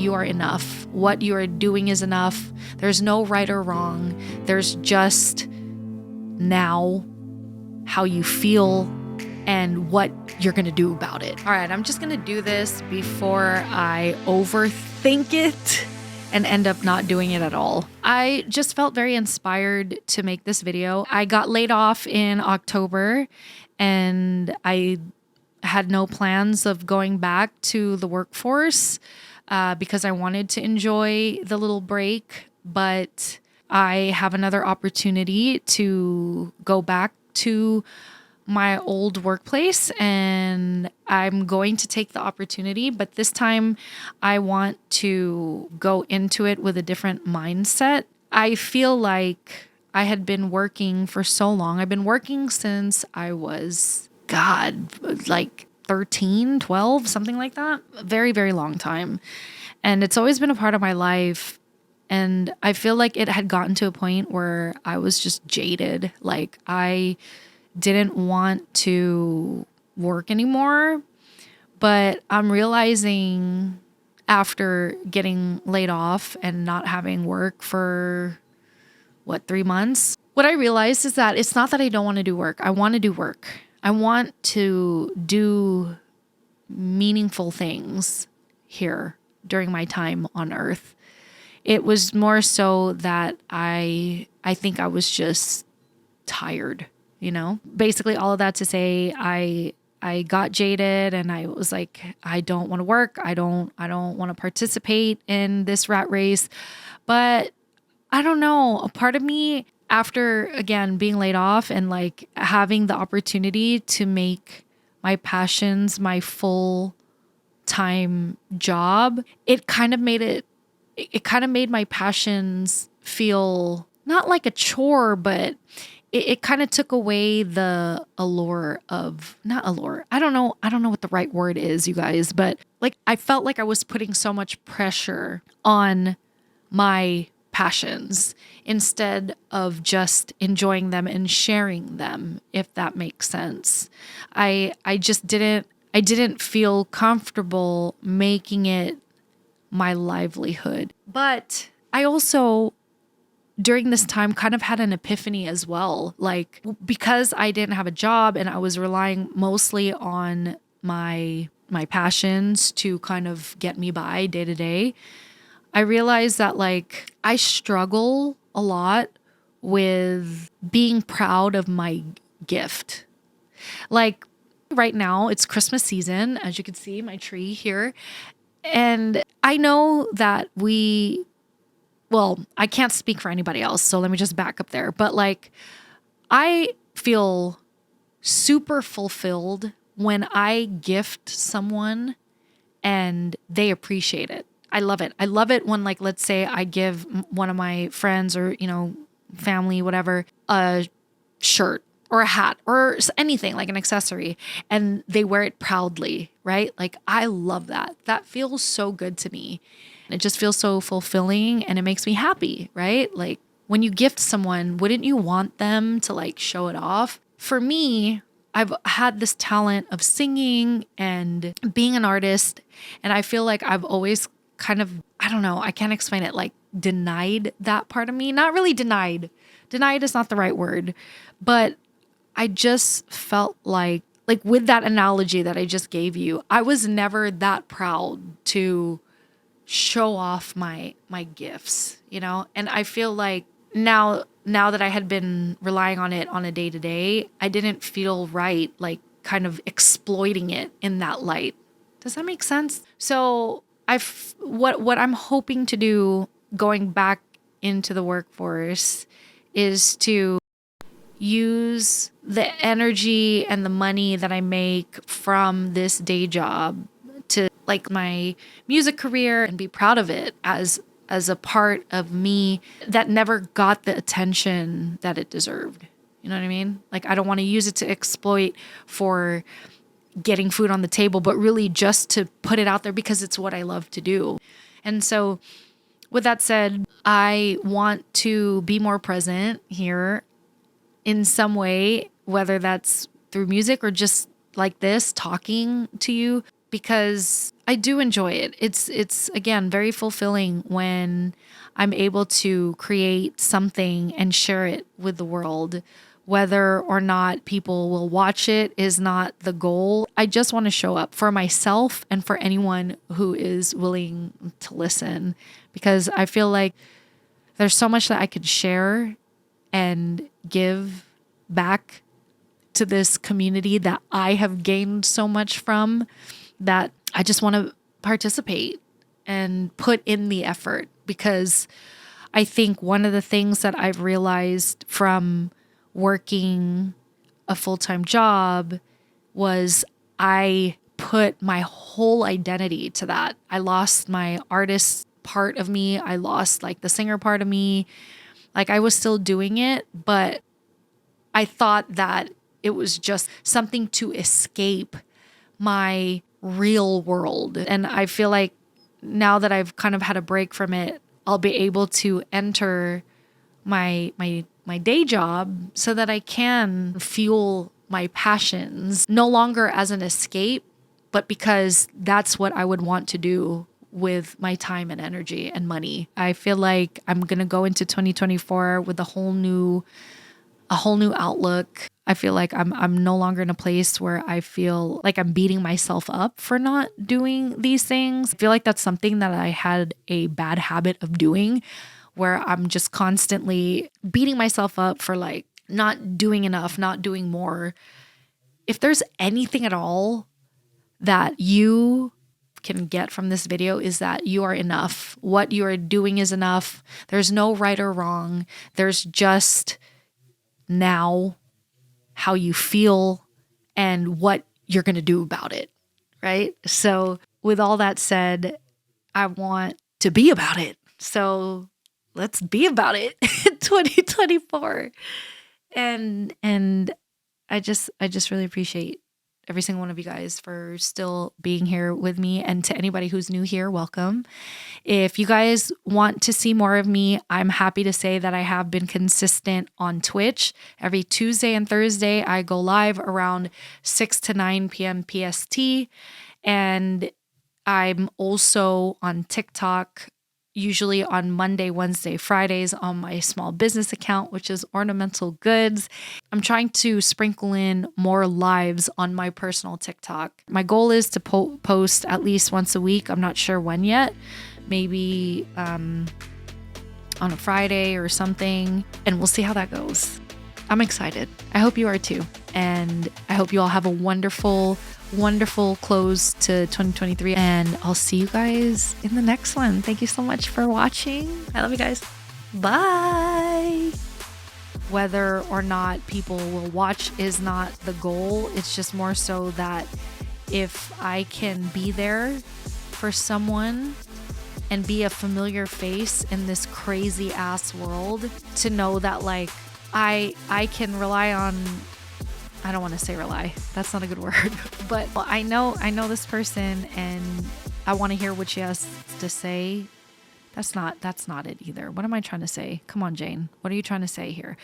you are enough. What you are doing is enough. There's no right or wrong. There's just now how you feel and what you're gonna do about it. All right, I'm just gonna do this before I overthink it and end up not doing it at all. I just felt very inspired to make this video. I got laid off in October and I had no plans of going back to the workforce because I wanted to enjoy the little break, but I have another opportunity to go back to my old workplace and I'm going to take the opportunity, but this time I want to go into it with a different mindset. I feel like I had been working for so long. I've been working since I was, like 13, 12, something like that. A very, very long time. And it's always been a part of my life. And I feel like it had gotten to a point where I was just jaded. Like I didn't want to work anymore. But I'm realizing after getting laid off and not having work for 3 months, what I realized is that it's not that I don't want to do work. I want to do work. I want to do meaningful things here during my time on Earth. It was more so that I think I was just tired, you know? Basically all of that to say I got jaded and I was like, I don't want to work. I don't want to participate in this rat race. But I don't know, a part of me, after again being laid off and like having the opportunity to make my passions my full time job, it kind of made my passions feel not like a chore, but it kind of took away the allure of, not allure. I don't know what the right word is, you guys, but like I felt like I was putting so much pressure on my passions instead of just enjoying them and sharing them, if that makes sense. I didn't feel comfortable making it my livelihood. But I also, during this time, kind of had an epiphany as well. Like, because I didn't have a job and I was relying mostly on my passions to kind of get me by day to day, I realized that like I struggle a lot with being proud of my gift. Like right now it's Christmas season, as you can see my tree here. And I know that I can't speak for anybody else, so let me just back up there. But like, I feel super fulfilled when I gift someone and they appreciate it. I love it. I love it when, like, let's say I give one of my friends or, family, whatever, a shirt or a hat or anything, like an accessory, and they wear it proudly, right? Like, I love that. That feels so good to me. It just feels so fulfilling and it makes me happy, right? Like, when you gift someone, wouldn't you want them to like show it off? For me, I've had this talent of singing and being an artist, and I feel like I've always kind of, I don't know, I can't explain it, like denied that part of me. Not really denied. Denied is not the right word, but I just felt like with that analogy that I just gave you, I was never that proud to show off my gifts, And I feel like now that I had been relying on it on a day to day, I didn't feel right, like kind of exploiting it in that light. Does that make sense? So what I'm hoping to do going back into the workforce is to use the energy and the money that I make from this day job to like my music career and be proud of it as a part of me that never got the attention that it deserved. You know what I mean? Like, I don't want to use it to exploit for getting food on the table, but really just to put it out there because it's what I love to do. And so with that said, I want to be more present here in some way, whether that's through music or just like this, talking to you, because I do enjoy it. It's again very fulfilling when I'm able to create something and share it with the world. Whether or not people will watch it is not the goal. I just want to show up for myself and for anyone who is willing to listen, because I feel like there's so much that I could share and give back to this community that I have gained so much from, that I just want to participate and put in the effort. Because I think one of the things that I've realized from working a full-time job was I put my whole identity to that. I lost my artist part of me. I lost like the singer part of me. Like I was still doing it, but I thought that it was just something to escape my real world. And I feel like now that I've kind of had a break from it, I'll be able to enter my day job so that I can fuel my passions, no longer as an escape, but because that's what I would want to do with my time and energy and money. I feel like I'm going to go into 2024 with a whole new outlook. I feel like I'm no longer in a place where I feel like I'm beating myself up for not doing these things. I feel like that's something that I had a bad habit of doing, where I'm just constantly beating myself up for like not doing enough, not doing more. If there's anything at all that you can get from this video, is that you are enough. What you are doing is enough. There's no right or wrong. There's just now how you feel and what you're going to do about it, right? So with all that said, I want to be about it. So let's be about it in 2024. And I just really appreciate every single one of you guys for still being here with me. And to anybody who's new here, welcome. If you guys want to see more of me, I'm happy to say that I have been consistent on Twitch. Every Tuesday and Thursday, I go live around 6 to 9 p.m. PST. And I'm also on TikTok, usually on Monday, Wednesday, Fridays on my small business account, which is Ornamental Goods. I'm trying to sprinkle in more lives on my personal TikTok. My goal is to post at least once a week. I'm not sure when yet. Maybe on a Friday or something, and we'll see how that goes. I'm excited. I hope you are too. And I hope you all have a wonderful close to 2023, and I'll see you guys in the next one. Thank you so much for watching. I love you guys. Bye. Whether or not people will watch is not the goal. It's just more so that if I can be there for someone and be a familiar face in this crazy ass world, to know that like I can rely on, I don't want to say rely, that's not a good word, but I know this person and I want to hear what she has to say. That's not it either. What am I trying to say? Come on, Jayne. What are you trying to say here?